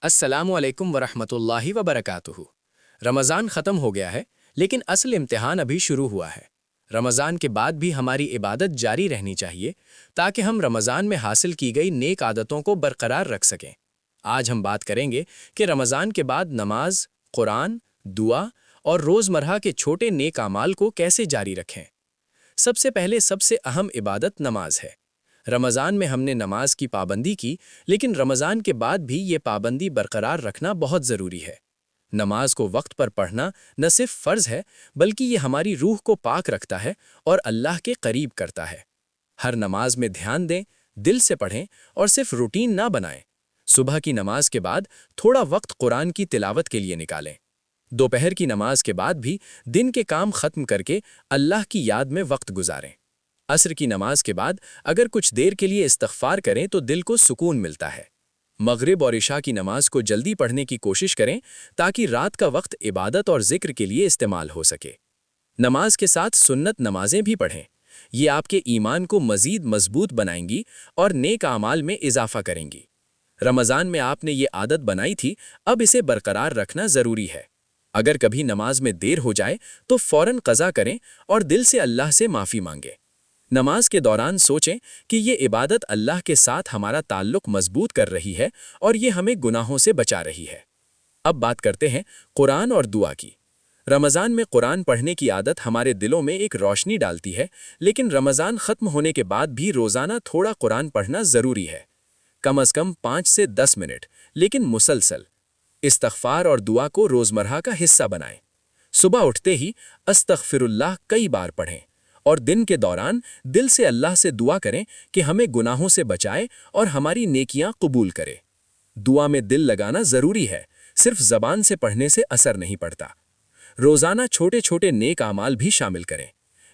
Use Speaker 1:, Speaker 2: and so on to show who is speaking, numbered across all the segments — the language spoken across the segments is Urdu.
Speaker 1: السلام علیکم ورحمۃ اللہ وبرکاتہ۔ رمضان ختم ہو گیا ہے، لیکن اصل امتحان ابھی شروع ہوا ہے۔ رمضان کے بعد بھی ہماری عبادت جاری رہنی چاہیے تاکہ ہم رمضان میں حاصل کی گئی نیک عادتوں کو برقرار رکھ سکیں۔ آج ہم بات کریں گے کہ رمضان کے بعد نماز، قرآن، دعا اور روزمرہ کے چھوٹے نیک اعمال کو کیسے جاری رکھیں۔ سب سے پہلے سب سے اہم عبادت نماز ہے۔ رمضان میں ہم نے نماز کی پابندی کی، لیکن رمضان کے بعد بھی یہ پابندی برقرار رکھنا بہت ضروری ہے۔ نماز کو وقت پر پڑھنا نہ صرف فرض ہے، بلکہ یہ ہماری روح کو پاک رکھتا ہے اور اللہ کے قریب کرتا ہے۔ ہر نماز میں دھیان دیں، دل سے پڑھیں اور صرف روٹین نہ بنائیں۔ صبح کی نماز کے بعد تھوڑا وقت قرآن کی تلاوت کے لیے نکالیں۔ دوپہر کی نماز کے بعد بھی دن کے کام ختم کر کے اللہ کی یاد میں وقت گزاریں۔ عصر کی نماز کے بعد اگر کچھ دیر کے لیے استغفار کریں تو دل کو سکون ملتا ہے۔ مغرب اور عشاء کی نماز کو جلدی پڑھنے کی کوشش کریں تاکہ رات کا وقت عبادت اور ذکر کے لیے استعمال ہو سکے۔ نماز کے ساتھ سنت نمازیں بھی پڑھیں۔ یہ آپ کے ایمان کو مزید مضبوط بنائیں گی اور نیک اعمال میں اضافہ کریں گی۔ رمضان میں آپ نے یہ عادت بنائی تھی، اب اسے برقرار رکھنا ضروری ہے۔ اگر کبھی نماز میں دیر ہو جائے تو فوراً قضا کریں اور دل سے اللہ سے معافی مانگیں۔ نماز کے دوران سوچیں کہ یہ عبادت اللہ کے ساتھ ہمارا تعلق مضبوط کر رہی ہے اور یہ ہمیں گناہوں سے بچا رہی ہے۔ اب بات کرتے ہیں قرآن اور دعا کی۔ رمضان میں قرآن پڑھنے کی عادت ہمارے دلوں میں ایک روشنی ڈالتی ہے، لیکن رمضان ختم ہونے کے بعد بھی روزانہ تھوڑا قرآن پڑھنا ضروری ہے۔ کم از کم 5 سے 10 منٹ، لیکن مسلسل۔ استغفار اور دعا کو روزمرہ کا حصہ بنائیں۔ صبح اٹھتے ہی استغفر اللہ کئی بار پڑھیں اور دن کے دوران دل سے اللہ سے دعا کریں کہ ہمیں گناہوں سے بچائے اور ہماری نیکیاں قبول کرے۔ دعا میں دل لگانا ضروری ہے، صرف زبان سے پڑھنے سے اثر نہیں پڑتا۔ روزانہ چھوٹے چھوٹے نیک اعمال بھی شامل کریں۔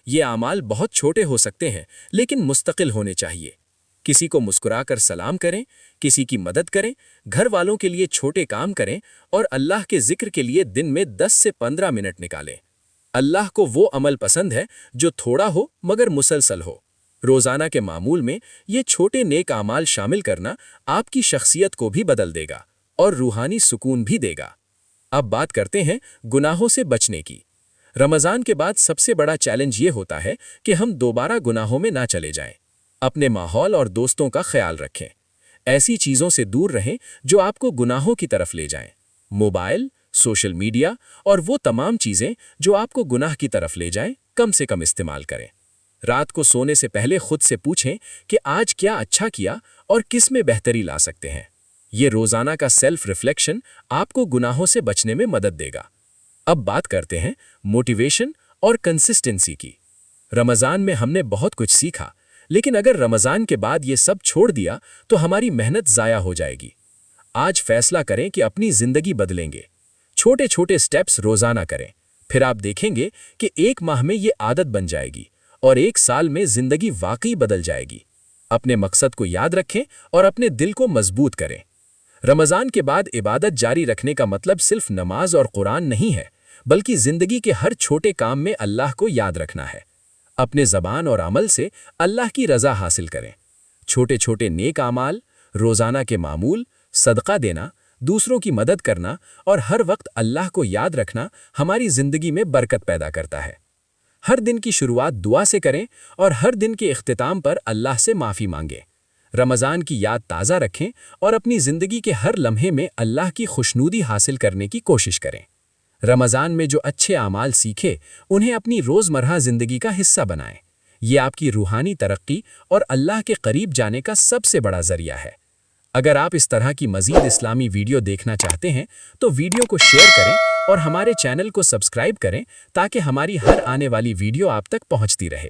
Speaker 1: یہ اعمال بہت چھوٹے ہو سکتے ہیں، لیکن مستقل ہونے چاہیے۔ کسی کو مسکرا کر سلام کریں، کسی کی مدد کریں، گھر والوں کے لیے چھوٹے کام کریں اور اللہ کے ذکر کے لیے دن میں 10 سے 15 منٹ نکالیں۔ اللہ کو وہ عمل پسند ہے جو تھوڑا ہو مگر مسلسل ہو۔ روزانہ کے معمول میں یہ چھوٹے نیک اعمال شامل کرنا آپ کی شخصیت کو بھی بدل دے گا اور روحانی سکون بھی دے گا۔ اب بات کرتے ہیں گناہوں سے بچنے کی۔ رمضان کے بعد سب سے بڑا چیلنج یہ ہوتا ہے کہ ہم دوبارہ گناہوں میں نہ چلے جائیں۔ اپنے ماحول اور دوستوں کا خیال رکھیں۔ ایسی چیزوں سے دور رہیں جو آپ کو گناہوں کی طرف لے جائیں۔ موبائل، سوشل میڈیا اور وہ تمام چیزیں جو آپ کو گناہ کی طرف لے جائیں، کم سے کم استعمال کریں۔ رات کو سونے سے پہلے خود سے پوچھیں کہ آج کیا اچھا کیا اور کس میں بہتری لا سکتے ہیں۔ یہ روزانہ کا سیلف ریفلیکشن آپ کو گناہوں سے بچنے میں مدد دے گا۔ اب بات کرتے ہیں موٹیویشن اور کنسسٹنسی کی۔ رمضان میں ہم نے بہت کچھ سیکھا، لیکن اگر رمضان کے بعد یہ سب چھوڑ دیا تو ہماری محنت ضائع ہو جائے گی۔ آج فیصلہ کریں کہ اپنی زندگی بدلیں گے۔ چھوٹے چھوٹے سٹیپس روزانہ کریں، پھر آپ دیکھیں گے کہ 1 ماہ میں یہ عادت بن جائے گی اور 1 سال میں زندگی واقعی بدل جائے گی۔ اپنے مقصد کو یاد رکھیں اور اپنے دل کو مضبوط کریں۔ رمضان کے بعد عبادت جاری رکھنے کا مطلب صرف نماز اور قرآن نہیں ہے، بلکہ زندگی کے ہر چھوٹے کام میں اللہ کو یاد رکھنا ہے۔ اپنے زبان اور عمل سے اللہ کی رضا حاصل کریں۔ چھوٹے چھوٹے نیک اعمال، روزانہ کے معمول، صدقہ دینا، دوسروں کی مدد کرنا اور ہر وقت اللہ کو یاد رکھنا ہماری زندگی میں برکت پیدا کرتا ہے۔ ہر دن کی شروعات دعا سے کریں اور ہر دن کے اختتام پر اللہ سے معافی مانگیں۔ رمضان کی یاد تازہ رکھیں اور اپنی زندگی کے ہر لمحے میں اللہ کی خوشنودی حاصل کرنے کی کوشش کریں۔ رمضان میں جو اچھے اعمال سیکھے انہیں اپنی روزمرہ زندگی کا حصہ بنائیں۔ یہ آپ کی روحانی ترقی اور اللہ کے قریب جانے کا سب سے بڑا ذریعہ ہے۔ اگر آپ اس طرح کی مزید اسلامی ویڈیو دیکھنا چاہتے ہیں تو ویڈیو کو شیئر کریں اور ہمارے چینل کو سبسکرائب کریں تاکہ ہماری ہر آنے والی ویڈیو آپ تک پہنچتی رہے۔